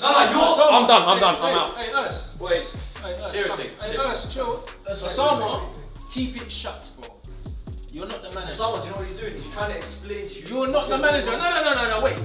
I'm done. I'm out. Hey, Urs. Wait. Hey, Urs. Seriously. Hey, Urs, chill. Osama, keep it shut, bro. You're not the manager. Osama, do you know what he's doing? He's trying to explain to you. You're not the manager. No, wait.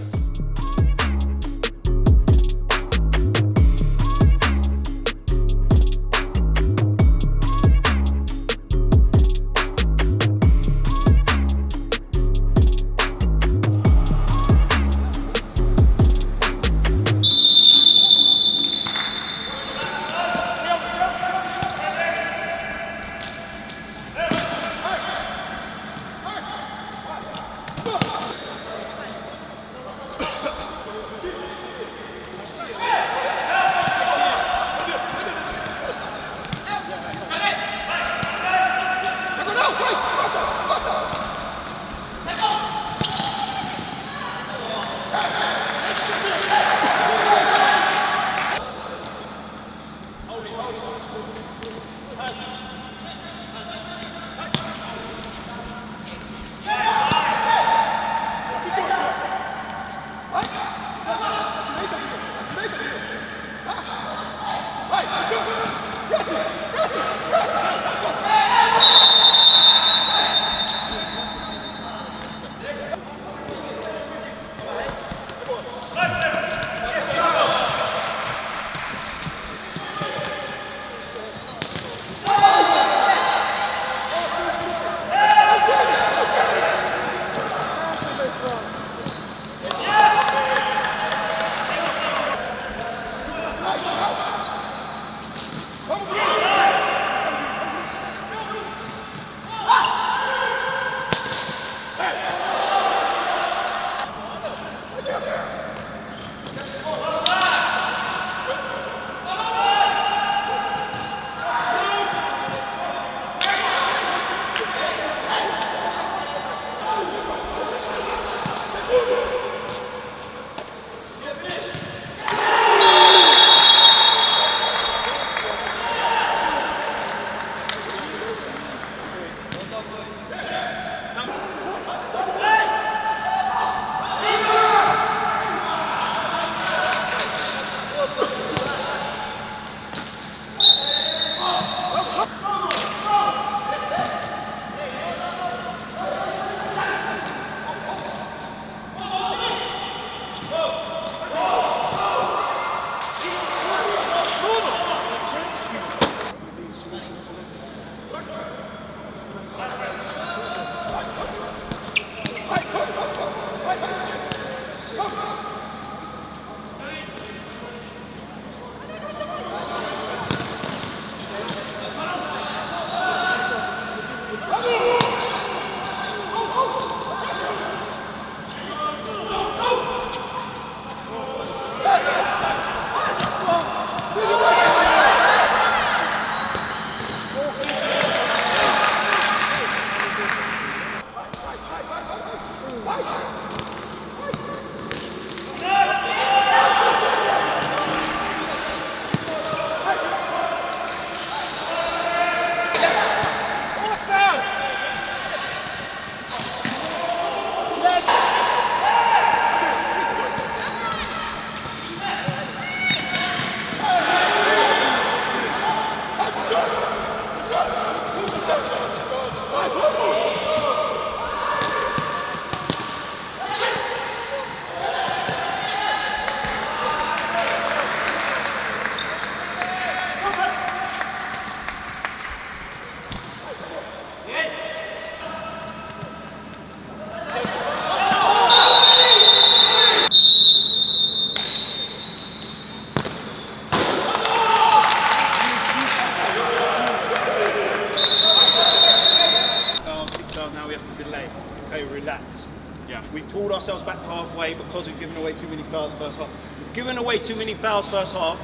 We've pulled ourselves back to halfway because we've given away too many fouls first half. We've given away too many fouls first half,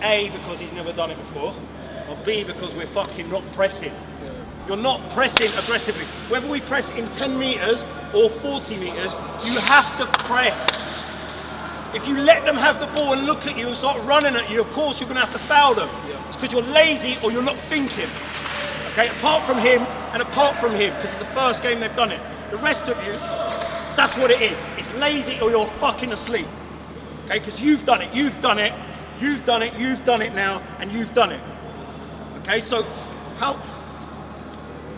A, because he's never done it before, or B, because we're fucking not pressing. You're not pressing aggressively. Whether we press in 10 metres or 40 metres, you have to press. If you let them have the ball and look at you and start running at you, of course you're going to have to foul them. It's because you're lazy or you're not thinking. Okay, apart from him and apart from him, because it's the first game they've done it. The rest of you, that's what it is. It's lazy or you're fucking asleep. Okay? Okay, because you've done it, you've done it, you've done it, you've done it now, and you've done it. Okay, so how?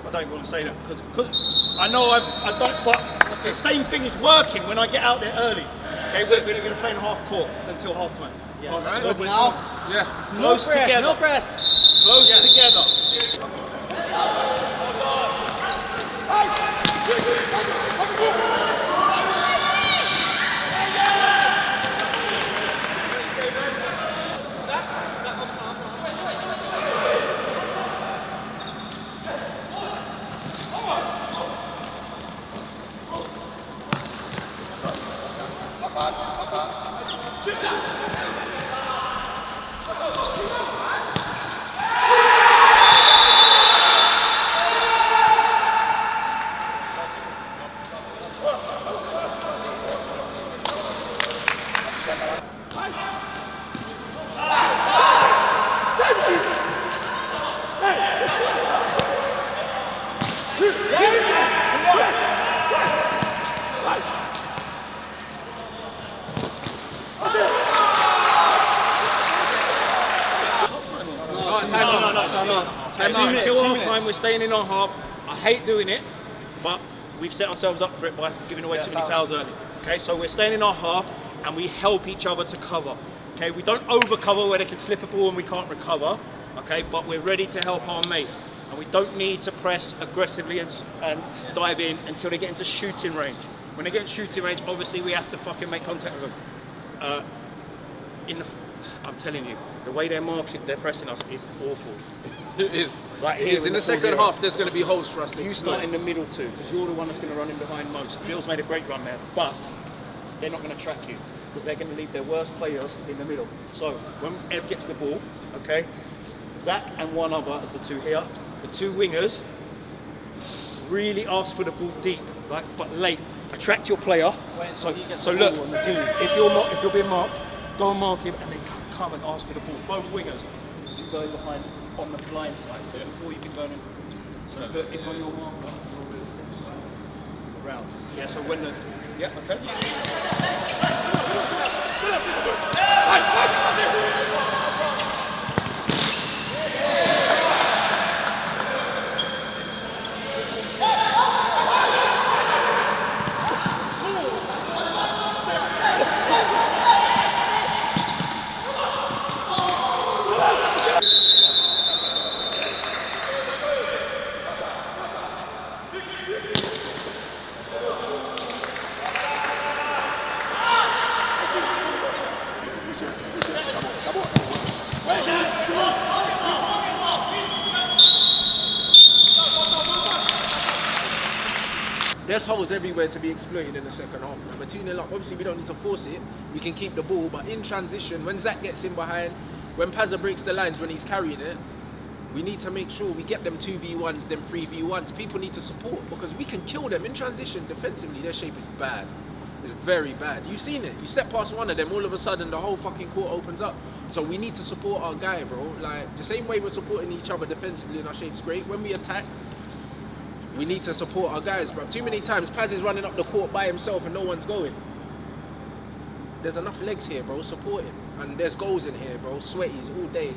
I don't even want to say that because I know I've done it, but the same thing is working when I get out there early. Okay, we're going to play in half court until half time. Yeah, half right. time. Now. Yeah. Close together. No press. Close together. Until half time, we're staying in our half. I hate doing it, but we've set ourselves up for it by giving away too many fouls early. Okay, so we're staying in our half and we help each other to cover. Okay, we don't over cover where they can slip a ball and we can't recover. Okay, but we're ready to help our mate. And we don't need to press aggressively and dive in until they get into shooting range. When they get in shooting range, obviously we have to fucking make contact with them. I'm telling you, the way they're pressing us is awful. It is. Like It is. In the second half, there's going to be holes for us to You exploit. start in the middle too, because you're the one that's going to run in behind most. Bill's made a great run there, but they're not going to track you because they're going to leave their worst players in the middle. So when Ev gets the ball, okay, Zach and one other as the two here, the two wingers really ask for the ball deep, like but late. Attract your player. So look, if you're being marked, go and mark him, and then come and ask for the ball. Both wingers, you go behind on the blind side. So before you can go in. So if on your marker, around. Yeah. So when the okay. There's holes everywhere to be exploited in the second half. Now, we're 2-0 up. Obviously, we don't need to force it. We can keep the ball, but in transition, when Zach gets in behind, when Pazza breaks the lines, when he's carrying it, we need to make sure we get them 2v1s, them 3v1s. People need to support because we can kill them in transition defensively. Their shape is bad. It's very bad. You've seen it. You step past one of them, all of a sudden the whole fucking court opens up. So we need to support our guy, bro. Like the same way we're supporting each other defensively and our shape's great. When we attack, we need to support our guys, bro. Too many times Paz is running up the court by himself and no one's going. There's enough legs here, bro. Support him. And there's goals in here, bro. Sweaties all day.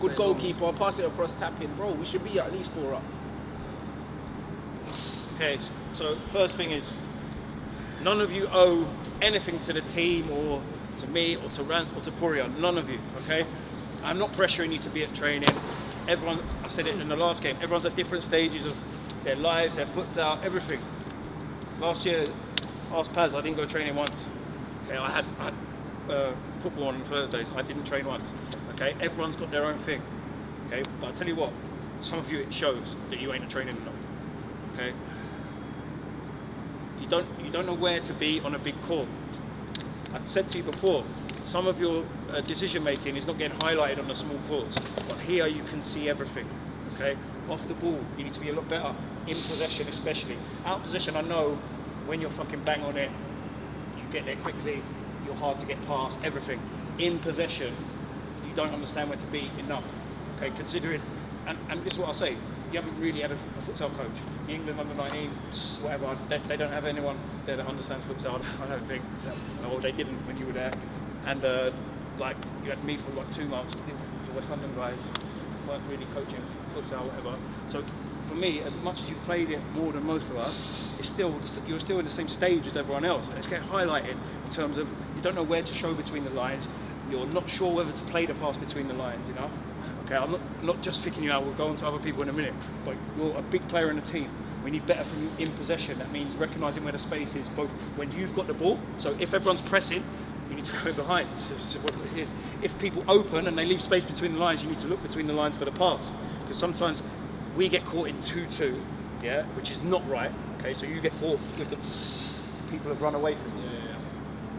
Good goalkeeper. Pass it across, tap in, bro. We should be at least 4 up. Okay, so first thing is, none of you owe anything to the team or to me or to Rants or to Poria. None of you, okay? I'm not pressuring you to be at training. Everyone, I said it in the last game, everyone's at different stages of their lives, their foot's out, everything. Last year, asked Paz, I didn't go training once. Okay, I had football on Thursdays, I didn't train once. Okay, everyone's got their own thing. Okay, but I tell you what, some of you it shows that you ain't at training enough. Okay, you don't know where to be on a big court. I said to you before, some of your decision making is not getting highlighted on the small courts, but here you can see everything. Okay, off the ball, you need to be a lot better. In possession, especially. Out possession, I know when you're fucking bang on it, you get there quickly. You're hard to get past. Everything. In possession, you don't understand where to be enough. Okay, considering, and this is what I'll say. You haven't really had a futsal coach. The England under-19s, whatever, they don't have anyone there that understands futsal. I don't think. Or they didn't when you were there. and like you had me for like 2 months, the West London guys started really coaching futsal, whatever. So for me, as much as you've played it more than most of us, you're still in the same stage as everyone else, and it's getting highlighted in terms of you don't know where to show between the lines. You're not sure whether to play the pass between the lines enough. Okay, I'm not just picking you out. We'll go on to other people in a minute, but you're a big player in the team. We need better from you in possession. That means recognising where the space is, both when you've got the ball. So if everyone's pressing, you need to go behind. It's just what it is. If people open and they leave space between the lines, you need to look between the lines for the pass. Because sometimes we get caught in 2-2, yeah, which is not right. Okay, so you get caught with the people have run away from you. Yeah.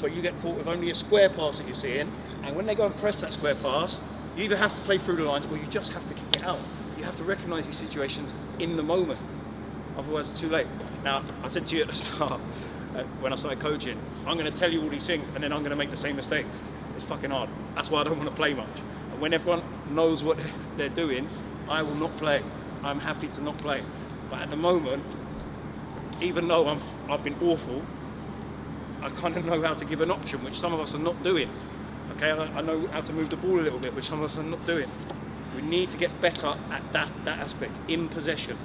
But you get caught with only a square pass that you're seeing, and when they go and press that square pass, you either have to play through the lines or you just have to kick it out. You have to recognise these situations in the moment, otherwise it's too late. Now, I said to you at the start, when I started coaching, I'm going to tell you all these things and then I'm going to make the same mistakes. It's fucking hard. That's why I don't want to play much. And when everyone knows what they're doing, I will not play. I'm happy to not play. But at the moment, even though I've been awful, I kind of know how to give an option, which some of us are not doing. Okay, I know how to move the ball a little bit, which some of us are not doing. We need to get better at that aspect, in possession.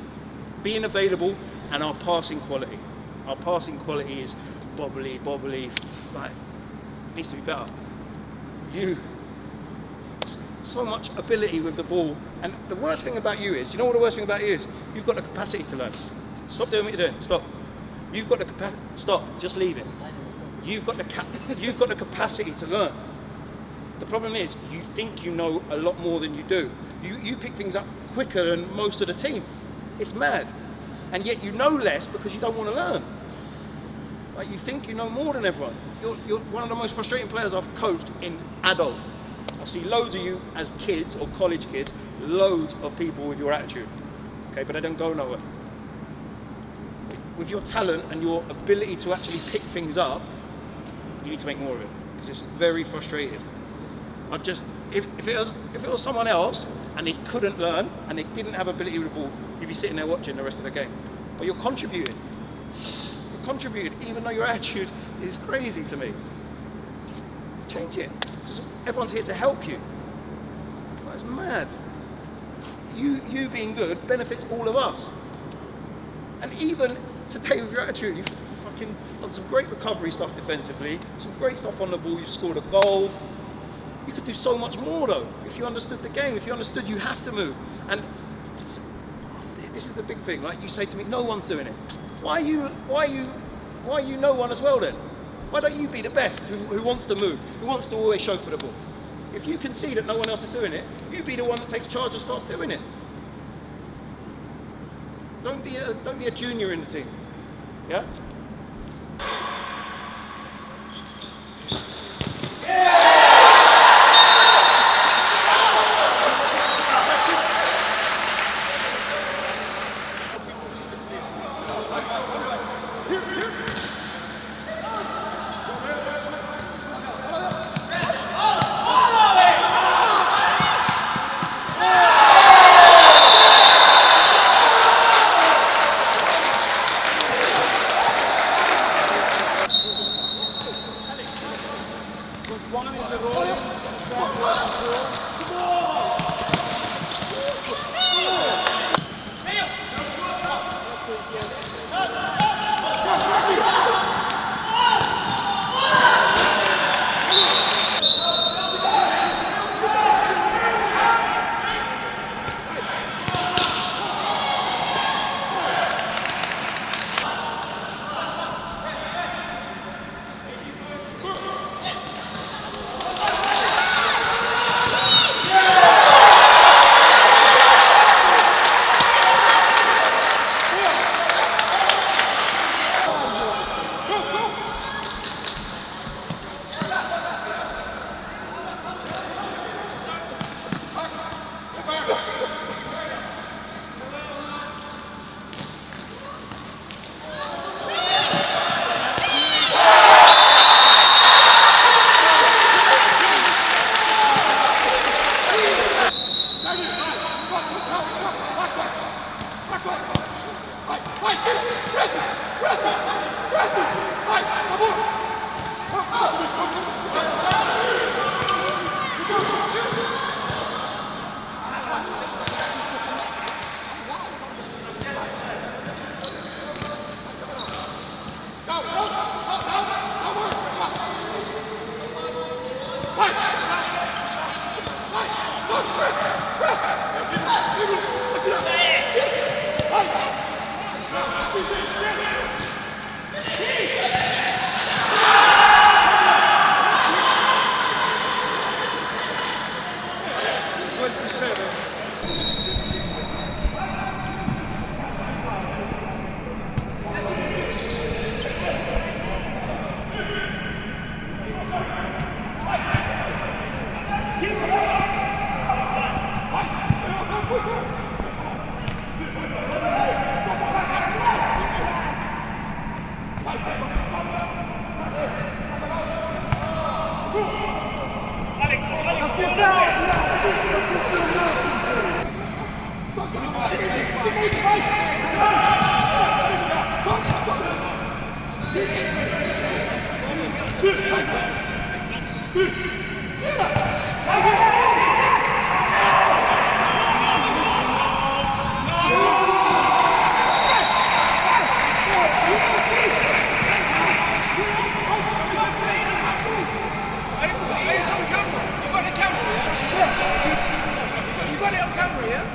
Being available and our passing quality. Our passing quality is bobbly, like, needs to be better. So much ability with the ball, and the worst thing about you is, do you know what the worst thing about you is? You've got the capacity to learn. Stop doing what you're doing, stop. You've got the capacity, stop, just leave it. You've got the capacity to learn. The problem is, you think you know a lot more than you do. You pick things up quicker than most of the team. It's mad. And yet you know less because you don't want to learn. Like, you think you know more than everyone. You're one of the most frustrating players I've coached in adult. I see loads of you as kids or college kids, loads of people with your attitude, okay, but they don't go nowhere. With your talent and your ability to actually pick things up, you need to make more of it, because it's very frustrating. If it was someone else and they couldn't learn and they didn't have ability with the ball, you'd be sitting there watching the rest of the game. But you're contributing. You're contributing, even though your attitude is crazy to me. Change it. Everyone's here to help you. That's mad. You being good benefits all of us. And even today with your attitude, you've fucking done some great recovery stuff defensively, some great stuff on the ball, you've scored a goal. You could do so much more though, if you understood the game, if you understood you have to move. And this is the big thing, like you say to me, no one's doing it. Why are you no one as well then? Why don't you be the best, who wants to move, who wants to always show for the ball? If you can see that no one else is doing it, you be the one that takes charge and starts doing it. Don't be a junior in the team. Yeah?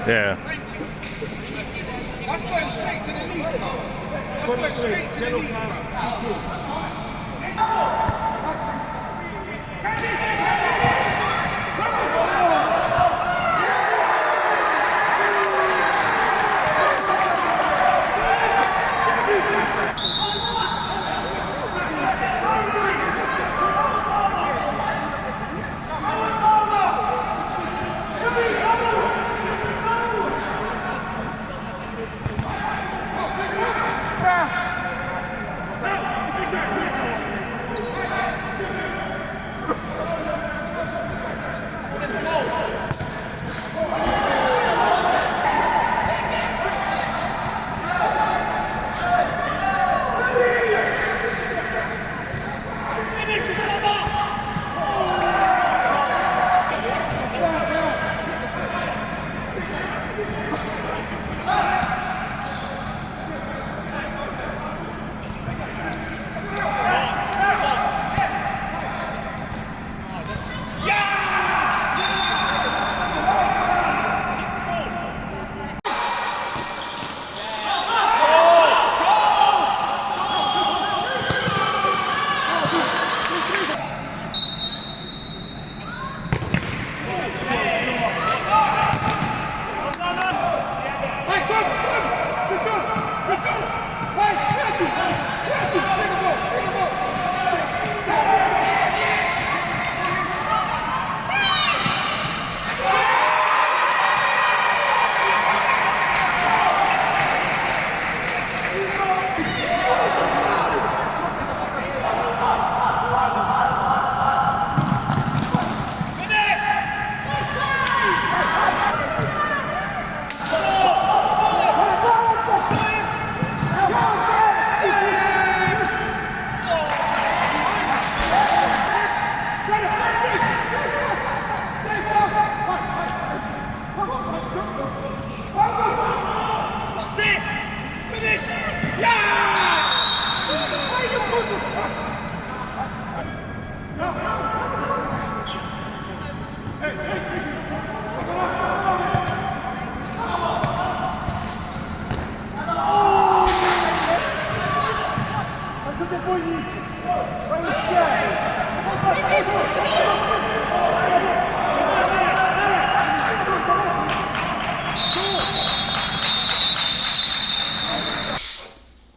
Yeah. That's going straight to the lead. That's going straight to the lead.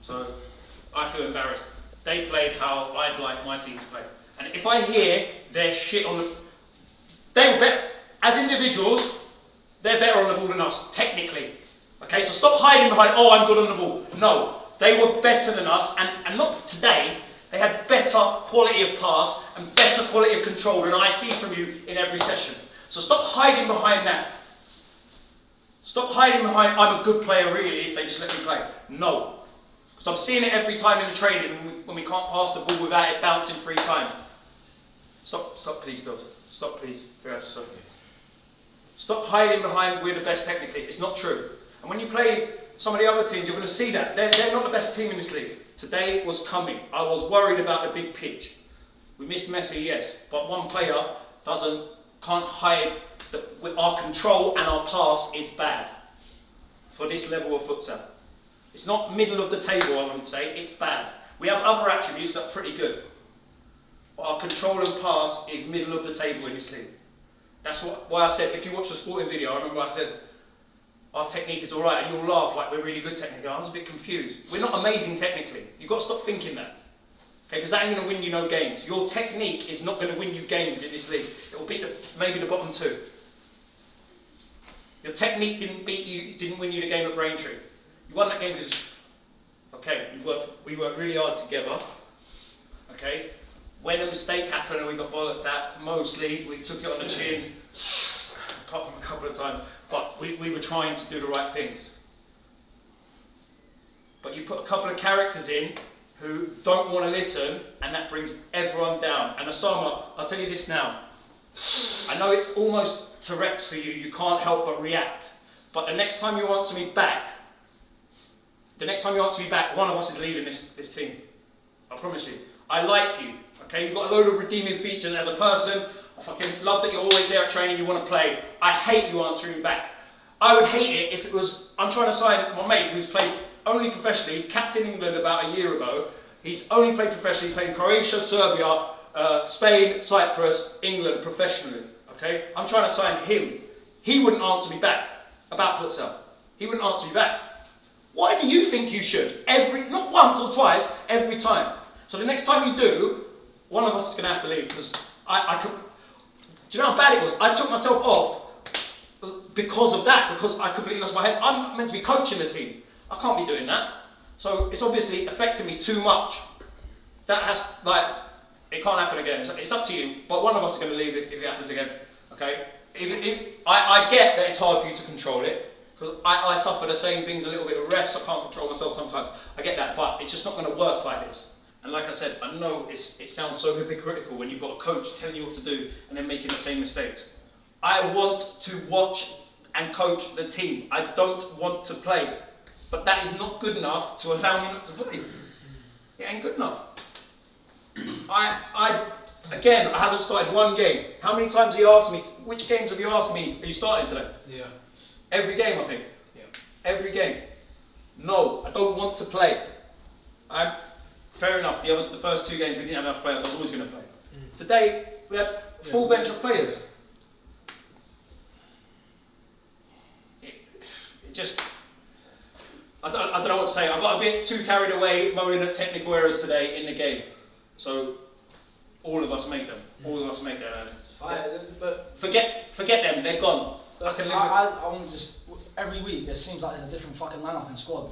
So I feel embarrassed. They played how I'd like my team to play. And if I hear their shit on the... They will bet, as individuals, they're better on the ball than us, technically. Okay, so stop hiding behind, oh, I'm good on the ball. No, they were better than us, and not today. They had better quality of pass and better quality of control than I see from you in every session. So stop hiding behind that. Stop hiding behind, I'm a good player really, if they just let me play. No. Because I'm seeing it every time in the training when we can't pass the ball without it bouncing 3 times. Stop please, Bill. Stop please. Stop hiding behind we're the best technically. It's not true. And when you play some of the other teams, you're going to see that. They're not the best team in this league. Today was coming. I was worried about the big pitch. We missed Messi, yes, but one player can't hide that our control and our pass is bad for this level of futsal. It's not middle of the table, I wouldn't say, it's bad. We have other attributes that are pretty good. But our control and pass is middle of the table in this league. That's why I said, if you watch the sporting video, I remember I said, our technique is all right, and you'll laugh like we're really good technically. I was a bit confused. We're not amazing technically. You've got to stop thinking that. Okay, because that ain't going to win you no games. Your technique is not going to win you games in this league. It will beat maybe the bottom 2. Your technique didn't win you the game at Braintree. You won that game because, okay, we worked really hard together. Okay, when a mistake happened and we got bollocked at, mostly we took it on the chin. apart from a couple of times, but we were trying to do the right things. But you put a couple of characters in who don't want to listen, and that brings everyone down. And Osama, I'll tell you this now. I know it's almost Tourette's for you, you can't help but react. But the next time you answer me back, one of us is leaving this team. I promise you. I like you, okay? You've got a load of redeeming features as a person. I fucking love that you're always there at training, you want to play. I hate you answering back. I would hate it if it was, I'm trying to sign my mate who's played only professionally, captain England about a year ago. He's only played professionally, he's played in Croatia, Serbia, Spain, Cyprus, England professionally, okay? I'm trying to sign him. He wouldn't answer me back about futsal. He wouldn't answer me back. Why do you think you should? Not once or twice, every time. So the next time you do, one of us is going to have to leave because I could. Do you know how bad it was? I took myself off because of that, because I completely lost my head. I'm meant to be coaching the team. I can't be doing that. So it's obviously affecting me too much. That has, it can't happen again. It's up to you, but one of us is going to leave if it happens again, okay? I get that it's hard for you to control it, because I suffer the same things a little bit with refs. I can't control myself sometimes. I get that, but it's just not going to work like this. And like I said, I know it sounds so hypocritical when you've got a coach telling you what to do and then making the same mistakes. I want to watch and coach the team. I don't want to play. But that is not good enough to allow me not to play. It ain't good enough. Again, I haven't started one game. How many times have you asked me, which games have you asked me, are you starting today? Yeah. Every game, I think. Yeah. Every game. No, I don't want to play. Fair enough, the first 2 games we didn't have enough players, I was always going to play. Today, we had full bench of players. It just, I don't know what to say. I got a bit too carried away mowing at technical errors today in the game. So, all of us make them. All of us make them. But forget them, they're gone. I can live I want to just, every week it seems like there's a different fucking lineup and squad.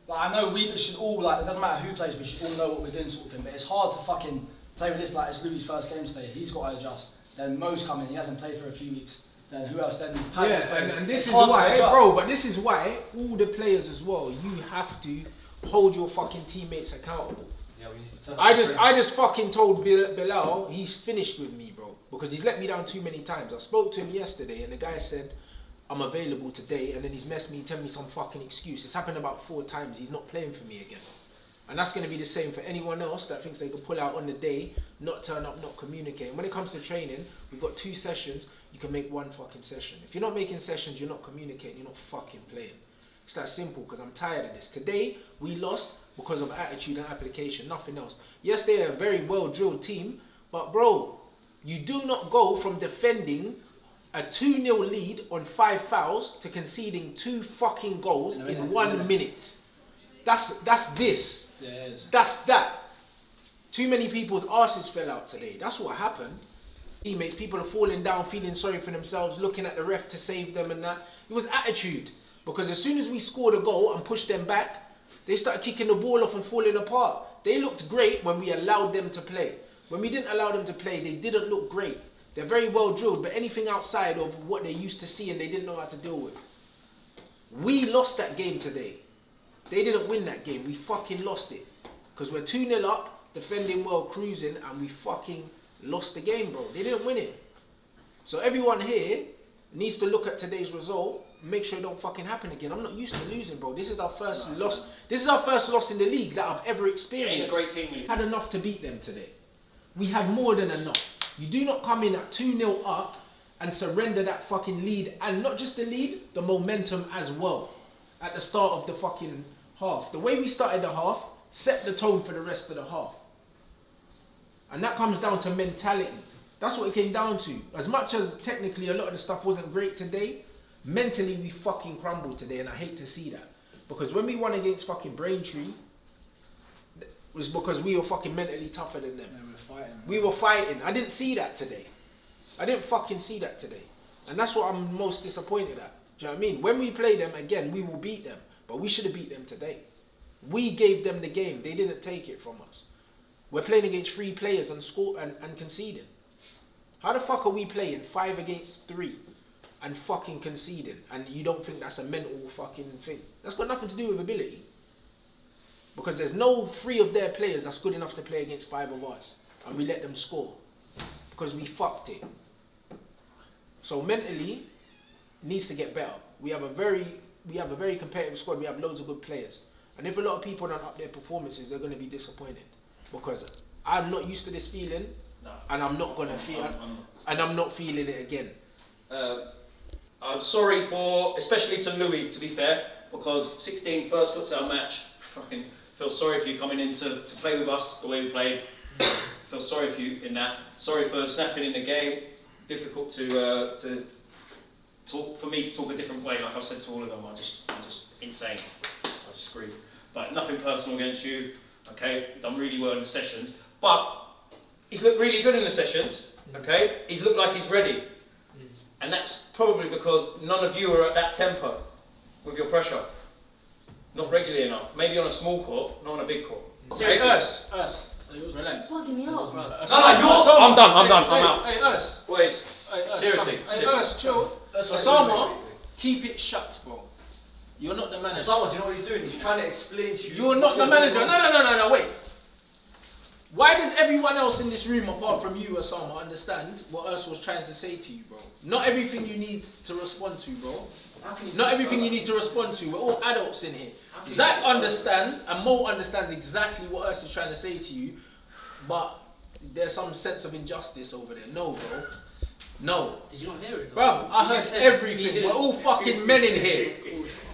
Like, I know we should all, it doesn't matter who plays, we should all know what we're doing sort of thing, but it's hard to fucking play with this, it's Louis' first game today, he's got to adjust. Then Mo's coming, he hasn't played for a few weeks. Then who else? Then Paz has played. And this is why, bro, but this is why all the players as well, you have to hold your fucking teammates accountable. Yeah, we need to turn I just fucking told Bilal he's finished with me, bro, because he's let me down too many times. I spoke to him yesterday and the guy said, I'm available today, and then he's messed me, telling me some fucking excuse. It's happened about 4 times. He's not playing for me again. And that's going to be the same for anyone else that thinks they can pull out on the day, not turn up, not communicate. And when it comes to training, we've got 2 sessions. You can make 1 fucking session. If you're not making sessions, you're not communicating, you're not fucking playing. It's that simple, because I'm tired of this. Today, we lost because of attitude and application, nothing else. Yes, they're a very well-drilled team, but bro, you do not go from defending a 2-0 lead on 5 fouls to conceding 2 fucking goals in 1 minute. That's this. Yeah, it is. That's that. Too many people's arses fell out today. That's what happened. Teammates, people are falling down, feeling sorry for themselves, looking at the ref to save them and that. It was attitude. Because as soon as we scored a goal and pushed them back, they started kicking the ball off and falling apart. They looked great when we allowed them to play. When we didn't allow them to play, they didn't look great. They're very well drilled, but anything outside of what they used to see and they didn't know how to deal with. We lost that game today. They didn't win that game. We fucking lost it. Because we're 2-0 up, defending well, cruising, and we fucking lost the game, bro. They didn't win it. So everyone here needs to look at today's result, make sure it don't fucking happen again. I'm not used to losing, bro. This is our first loss. This is our first loss in the league that I've ever experienced. Ain't a great team. We had enough to beat them today. We had more than enough. You do not come in at 2-0 up and surrender that fucking lead, and not just the lead, the momentum as well at the start of the fucking half. The way we started the half set the tone for the rest of the half. And that comes down to mentality. That's what it came down to. As much as technically a lot of the stuff wasn't great today, mentally we fucking crumbled today, and I hate to see that. Because when we won against fucking Braintree, it was because we were fucking mentally tougher than them. Yeah, we were fighting. We were fighting. I didn't see that today. I didn't fucking see that today. And that's what I'm most disappointed at. Do you know what I mean? When we play them again, we will beat them. But we should have beat them today. We gave them the game. They didn't take it from us. We're playing against 3 players and conceding. How the fuck are we playing 5 against 3? and fucking conceding, and you don't think that's a mental fucking thing. That's got nothing to do with ability. Because there's no 3 of their players that's good enough to play against 5 of us, and we let them score because we fucked it. So mentally, needs to get better. We have a very competitive squad. We have loads of good players, and if a lot of people don't up their performances, they're going to be disappointed because I'm not used to this feeling, and I'm not gonna feel, and I'm not feeling it again. I'm sorry for, especially to Louis, to be fair, because 16 first futsal match, fucking feel sorry for you coming in to play with us the way we played. Feel sorry for you in that. Sorry for snapping in the game. Difficult to talk, for me to talk a different way. Like I've said to all of them, I'm just insane. I just scream. But nothing personal against you. Okay, done really well in the sessions. But he's looked really good in the sessions. Okay, he's looked like he's ready. And that's probably because none of you are at that tempo with your pressure. Not regularly enough. Maybe on a small court, not on a big court. Seriously. Us. Relax. Fucking me up. I'm done, I'm out. Hey, us. Wait. Hey, us. Seriously. Hey, us, chill. Osama, keep it shut, bro. You're not the manager. Osama, do you know what he's doing? He's trying to explain to you. You're not the manager. No, wait. Why does everyone else in this room, apart from you, Osama, understand what Urs was trying to say to you, bro? Not everything you need to respond to, bro. Not everything you need to respond to. We're all adults in here. Zach understands, and Mo understands exactly what Urs is trying to say to you, but there's some sense of injustice over there. No, bro. No. Did you not hear it? Bro, I heard everything. We're all fucking men in here.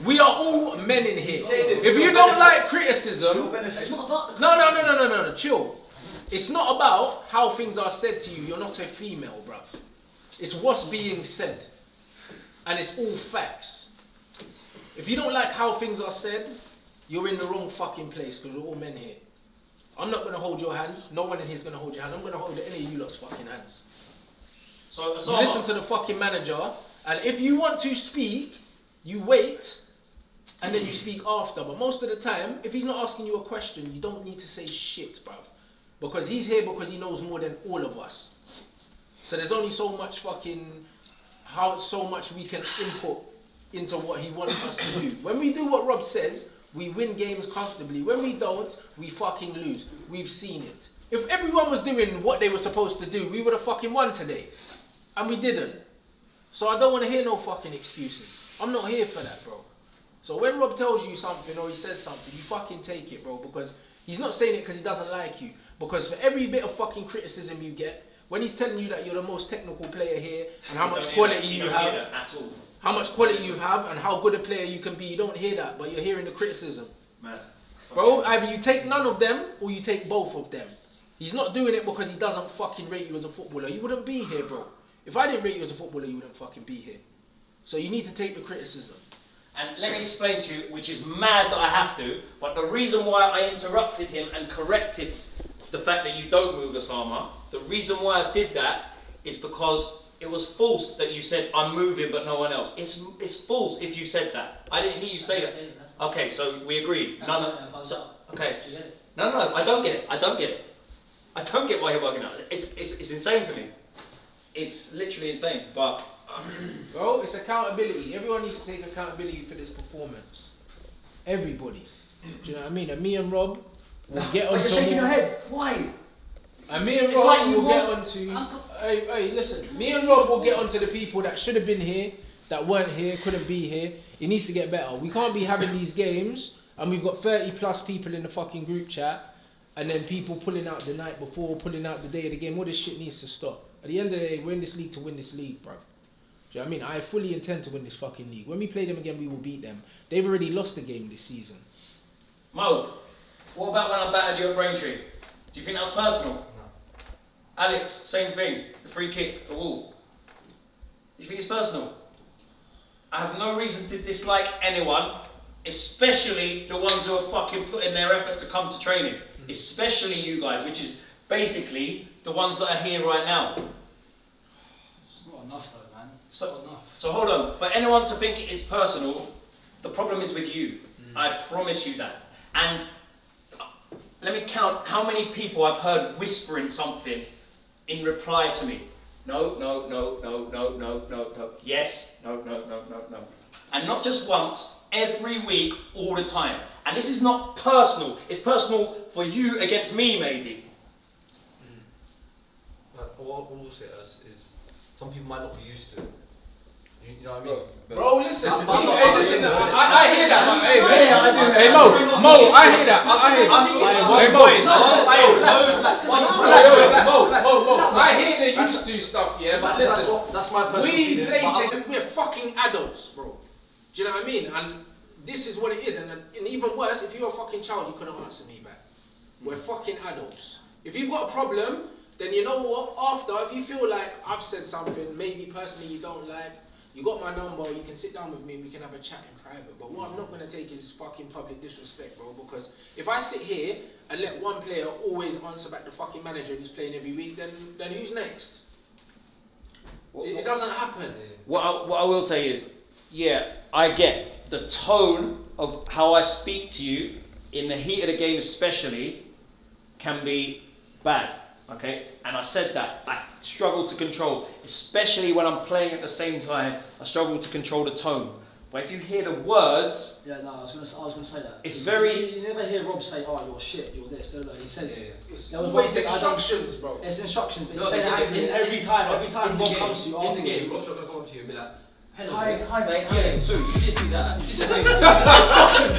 We are all men in here. If you don't like criticism, It's not about the no, chill. It's not about how things are said to you. You're not a female, bruv. It's what's being said. And it's all facts. If you don't like how things are said, you're in the wrong fucking place because we're all men here. I'm not going to hold your hand. No one in here is going to hold your hand. I'm going to hold any of you lot's fucking hands. So You listen to the fucking manager, and if you want to speak, you wait, and then you speak after. But most of the time, if he's not asking you a question, you don't need to say shit, bruv. Because he's here because he knows more than all of us. So there's only so much so much we can input into what he wants us to do. When we do what Rob says, we win games comfortably. When we don't, we fucking lose. We've seen it. If everyone was doing what they were supposed to do, we would have fucking won today. And we didn't. So I don't want to hear no fucking excuses. I'm not here for that, bro. So when Rob tells you something or he says something, you fucking take it, bro. Because he's not saying it because he doesn't like you. Because for every bit of fucking criticism you get, when he's telling you that you're the most technical player here and how much quality you have, how much quality you have and how good a player you can be, you don't hear that, but you're hearing the criticism. Man. Bro, either you take none of them or you take both of them. He's not doing it because he doesn't fucking rate you as a footballer. You wouldn't be here, bro. If I didn't rate you as a footballer, you wouldn't fucking be here. So you need to take the criticism. And let me explain to you, which is mad that I have to, but the reason why I interrupted him and corrected the fact that you don't move Osama, the reason why I did that is because it was false that you said I'm moving but no one else. It's false if you said that. I didn't hear you say that. Okay, so we agreed. Okay. No, I don't get it. I don't get why you're bugging out. It's insane to me. It's literally insane. But bro, it's accountability. Everyone needs to take accountability for this performance. Everybody. Do you know what I mean? And me and Rob will get on. You're shaking your head. Why? And me and Rob will get on to. Hey, listen. Me and Rob will get on to the people that should have been here, that weren't here, couldn't be here. It needs to get better. We can't be having these games and we've got 30 plus people in the fucking group chat and then people pulling out the night before, pulling out the day of the game. All this shit needs to stop. At the end of the day, we're in this league to win this league, bro. Do you know what I mean? I fully intend to win this fucking league. When we play them again, we will beat them. They've already lost the game this season. Mo, what about when I battered you at Braintree? Do you think that was personal? No. Alex, same thing. The free kick, the wall. Do you think it's personal? I have no reason to dislike anyone, especially the ones who are fucking putting their effort to come to training. Especially you guys, which is basically the ones that are here right now. It's not enough though, man. It's not enough. So hold on. For anyone to think it is personal, the problem is with you. I promise you that. And let me count how many people I've heard whispering something in reply to me. No. Yes. No. And not just once, every week, all the time. And this is not personal. It's personal for you against me, maybe. What we'll say is some people might not be used to it. You know what I mean? Bro, listen. Listen, Hey, listen. I hear that. Hey, Yeah, I do. Hey, Mo, I hear that. I hear that. Hey, Mo, I hear they used to do stuff, yeah, but listen. That's my personal We feeling. play we're fucking adults, bro. Do you know what I mean? And this is what it is. And even worse, if you're a fucking child, you couldn't answer me back. We're fucking adults. If you've got a problem, then you know what? After, if you feel like I've said something, maybe personally you don't like, you got my number, you can sit down with me and we can have a chat in private. But what I'm not going to take is fucking public disrespect, bro. Because if I sit here and let one player always answer back the fucking manager who's playing every week, then who's next? It doesn't happen. What I will say is, yeah, I get the tone of how I speak to you in the heat of the game especially can be bad, okay? And I said that, I struggle to control, especially when I'm playing at the same time, I struggle to control the tone. But if you hear the words... Yeah, no, I was gonna say that. It's very... You never hear Rob say, oh, you're shit, you're this, do He says... It's There was always one thing I instructions, bro. It's instructions, but No, you say that every time Rob comes to you in the afterwards. game, Rob's not going to come up to you and be like, hello. Hi mate. Yeah, so you did do that. Fucking